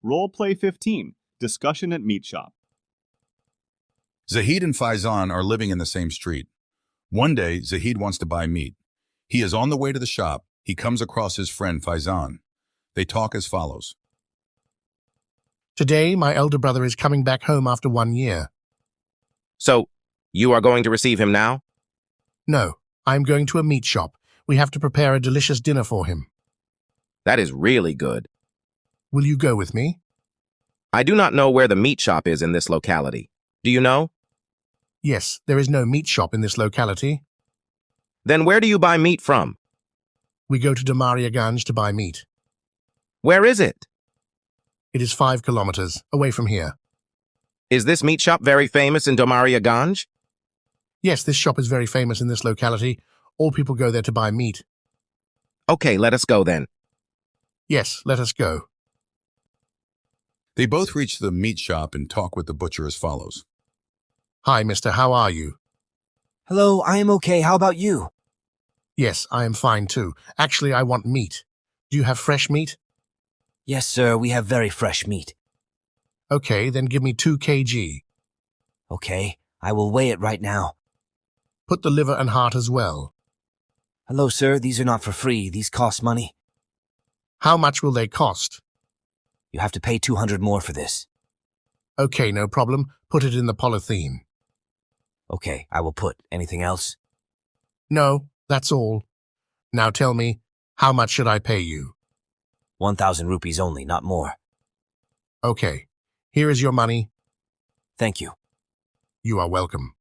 Roleplay 15, Discussion at Meat Shop. Zahid and Faizan are living in the same street. One day, Zahid wants to buy meat. He is on the way to the shop. He comes across his friend Faizan. They talk as follows. Today, my elder brother is coming back home after 1 year. So, you are going to receive him now? No, I am going to a meat shop. We have to prepare a delicious dinner for him. That is really good. Will you go with me? I do not know where the meat shop is in this locality. Do you know? Yes, there is no meat shop in this locality. Then where do you buy meat from? We go to Damariaganj to buy meat. Where is it? It is 5 kilometers away from here. Is this meat shop very famous in Damariaganj? Yes, this shop is very famous in this locality. All people go there to buy meat. Okay, let us go then. Yes, let us go. They both reach the meat shop and talk with the butcher as follows. Hi, mister, how are you? Hello, I am okay. How about you? Yes, I am fine too. Actually, I want meat. Do you have fresh meat? Yes, sir, we have very fresh meat. Okay, then give me 2 kg. Okay, I will weigh it right now. Put the liver and heart as well. Hello, sir, these are not for free. These cost money. How much will they cost? You have to pay 200 more for this. Okay, no problem. Put it in the polythene. Okay, I will put. Anything else? No, that's all. Now tell me, how much should I pay you? 1,000 rupees only, not more. Okay, here is your money. Thank you. You are welcome.